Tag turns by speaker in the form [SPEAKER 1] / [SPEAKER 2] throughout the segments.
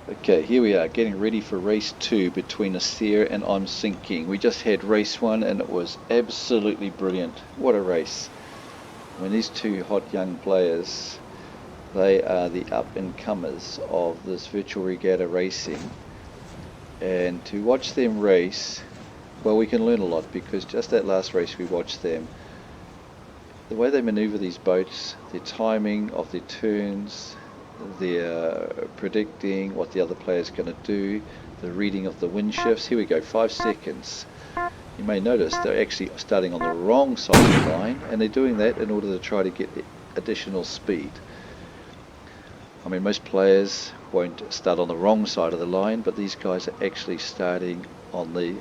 [SPEAKER 1] Okay, here we are getting ready for race 2 between Asere and ImSinking. We just had race 1 and it was absolutely brilliant. What a race. I mean, these two hot young players, they are the up-and-comers of this Virtual Regatta racing. And to watch them race, well, we can learn a lot because just that last race we watched them, the way they maneuver these boats, their timing of their turns, their predicting what the other player's going to do, the reading of the wind shifts. Here we go, 5 seconds. You may notice they're actually starting on the wrong side of the line, and they're doing that in order to try to get additional speed. I mean, most players won't start on the wrong side of the line, but these guys are actually starting on the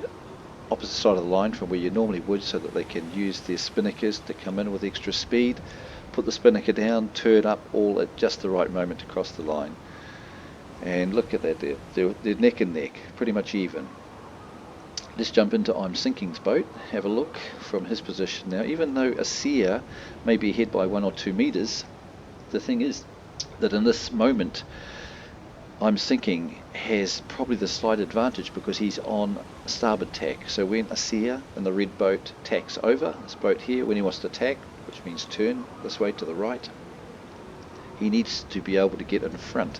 [SPEAKER 1] opposite side of the line from where you normally would, so that they can use their spinnakers to come in with extra speed, put the spinnaker down, turn up all at just the right moment to cross the line. And look at that, they're neck and neck, pretty much even. Let's jump into ImSinking's boat, have a look from his position now. Even though Asere may be ahead by 1 or 2 meters, the thing is that in this moment ImSinking has probably the slight advantage because he's on starboard tack. So when Asere in the red boat tacks over, this boat here, when he wants to tack, which means turn this way to the right, he needs to be able to get in front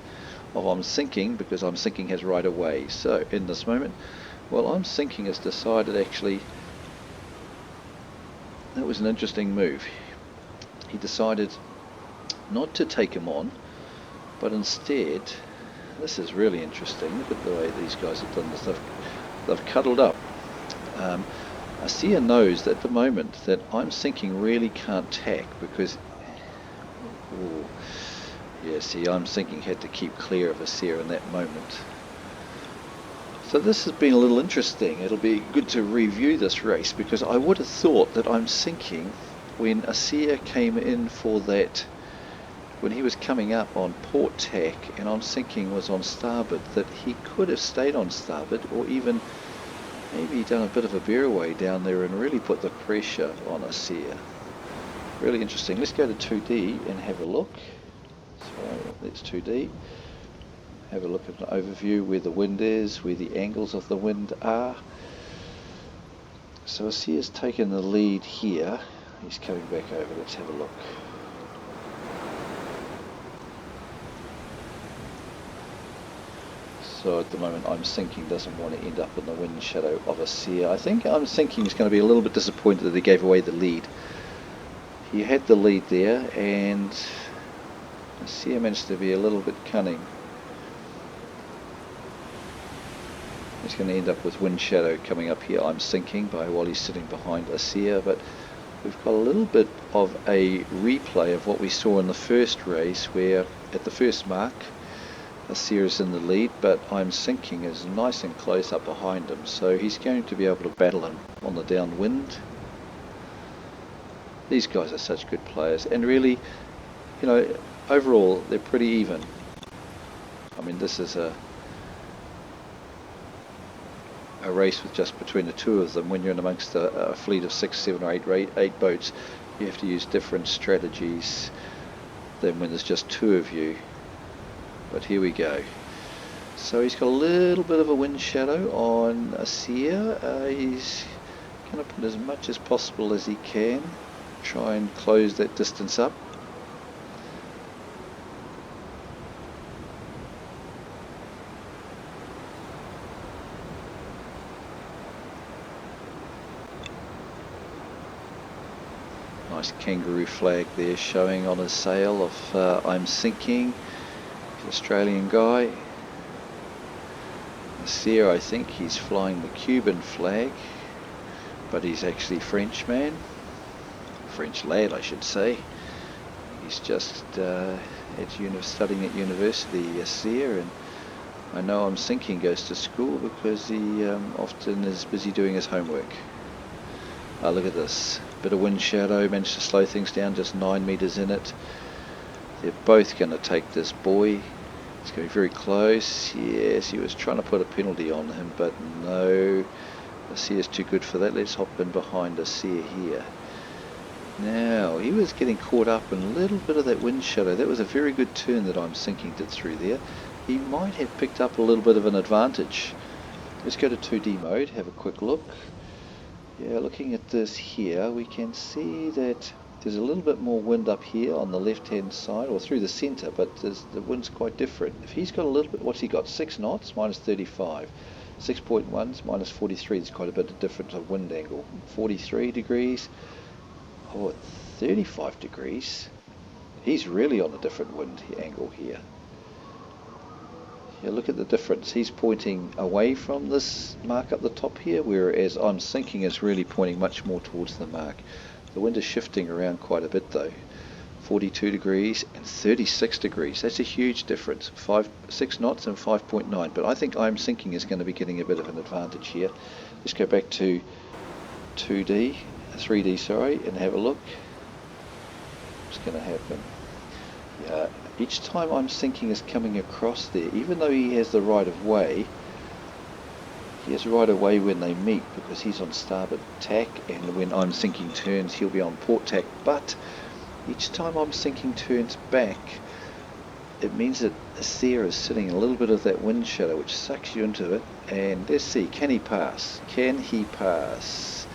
[SPEAKER 1] of ImSinking because ImSinking has right of way. So in this moment, well, ImSinking has decided actually, that was an interesting move. He decided not to take him on, but instead, this is really interesting. Look at the way these guys have done this. They've cuddled up. Asere knows at the moment that ImSinking really can't tack because, yeah, see, ImSinking had to keep clear of Asere in that moment. So this has been a little interesting. It'll be good to review this race because I would have thought that ImSinking, when Asere came in for that, when he was coming up on port tack and ImSinking was on starboard, that he could have stayed on starboard or even maybe done a bit of a bear away down there and really put the pressure on Asere. Really interesting. Let's go to 2D and have a look. So that's 2D. Have a look at an overview where the wind is, where the angles of the wind are. So Asere's taken the lead here. He's coming back over. Let's have a look. So at the moment ImSinking doesn't want to end up in the wind shadow of Asere. I think ImSinking is going to be a little bit disappointed that he gave away the lead. He had the lead there and Asere managed to be a little bit cunning. He's going to end up with wind shadow coming up here, ImSinking, while he's sitting behind Asere, but we've got a little bit of a replay of what we saw in the first race where at the first mark Asere is in the lead, but ImSinking is nice and close up behind him, so he's going to be able to battle him on the downwind. These guys are such good players, and really, you know, overall they're pretty even. I mean, this is a race with just between the two of them. When you're in amongst a fleet of 6, 7 or 8 boats, you have to use different strategies than when there's just 2 of you. But here we go. So he's got a little bit of a wind shadow on Asere. He's going to put as much as possible as he can, try and close that distance up. Nice kangaroo flag there showing on his sail of ImSinking. Australian guy. Asere, I think he's flying the Cuban flag, but he's actually French lad I should say. He's just studying at university, Asere, and I know ImSinking goes to school because he often is busy doing his homework. Look at this, bit of wind shadow, managed to slow things down, just 9 meters in it. They're both going to take this buoy. It's going to be very close. Yes, he was trying to put a penalty on him, but no. Asere is too good for that. Let's hop in behind Asere here. Now, he was getting caught up in a little bit of that wind shadow. That was a very good turn that ImSinking did through there. he might have picked up a little bit of an advantage. Let's go to 2D mode, have a quick look. Yeah, looking at this here, we can see that there's a little bit more wind up here on the left-hand side, or through the centre, but the wind's quite different. If he's got a little bit, what's he got? 6 knots, minus 35. 6.1's, minus 43. There's quite a bit of difference of wind angle. 43 degrees. Oh, at 35 degrees. He's really on a different wind angle here. Yeah, look at the difference. He's pointing away from this mark up the top here, whereas ImSinking is really pointing much more towards the mark. The wind is shifting around quite a bit though. 42 degrees and 36 degrees. That's a huge difference. 6 knots and 5.9. But I think ImSinking is going to be getting a bit of an advantage here. Let's go back to 3D, sorry, and have a look. What's going to happen? Yeah, each time ImSinking is coming across there, even though he has the right of way, he has right of way when they meet because he's on starboard tack, and when ImSinking turns, he'll be on port tack. But each time ImSinking turns back, it means that Asere is sitting in a little bit of that wind shadow, which sucks you into it. And let's see, can he pass? Can he pass?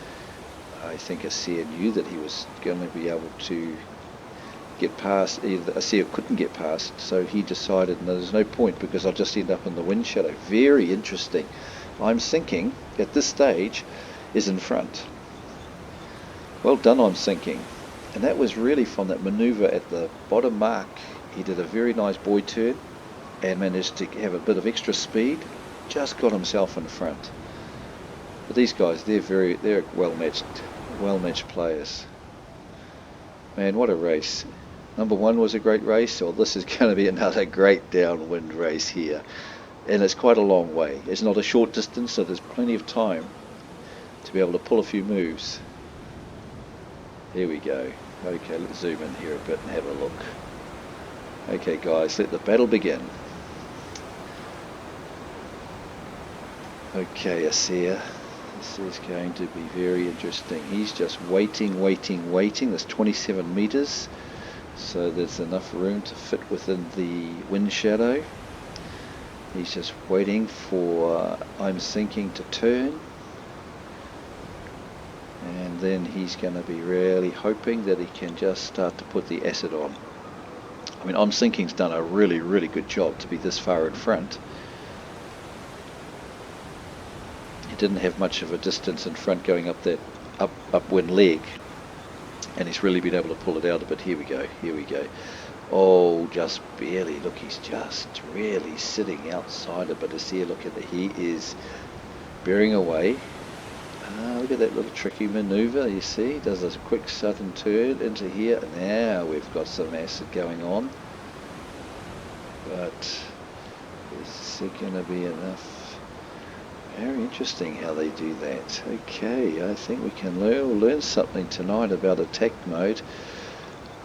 [SPEAKER 1] I think Asere knew that he was going to be able to get past. Either Asere couldn't get past, so he decided, no, there's no point because I'll just end up in the wind shadow. Very interesting. ImSinking at this stage is in front. Well done, ImSinking. And that was really from that manoeuvre at the bottom mark. He did a very nice buoy turn and managed to have a bit of extra speed. Just got himself in front. But these guys, they're well matched players. Man, what a race. Number 1 was a great race, or this is going to be another great downwind race here. And it's quite a long way. It's not a short distance, so there's plenty of time to be able to pull a few moves. Here we go. Okay, let's zoom in here a bit and have a look. Okay guys, let the battle begin. Okay, Asere. This is going to be very interesting. He's just waiting. There's 27 meters, so there's enough room to fit within the wind shadow. He's just waiting for ImSinking to turn, and then he's going to be really hoping that he can just start to put the acid on. I mean, ImSinking's done a really good job to be this far in front. He didn't have much of a distance in front going up that upwind leg, and he's really been able to pull it out a bit. Here we go. Oh, just barely. Look, he's just really sitting outside it, but Asere, look at it, he is bearing away. Look at that little tricky maneuver, you see, does a quick sudden turn into here. Now we've got some acid going on, but is it going to be enough? Very interesting how they do that. Okay, I think we can learn something tonight about attack mode.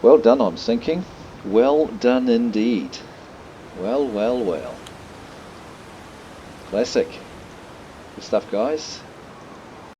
[SPEAKER 1] Well done, ImSinking. Well done indeed. Well. Classic. Good stuff, guys.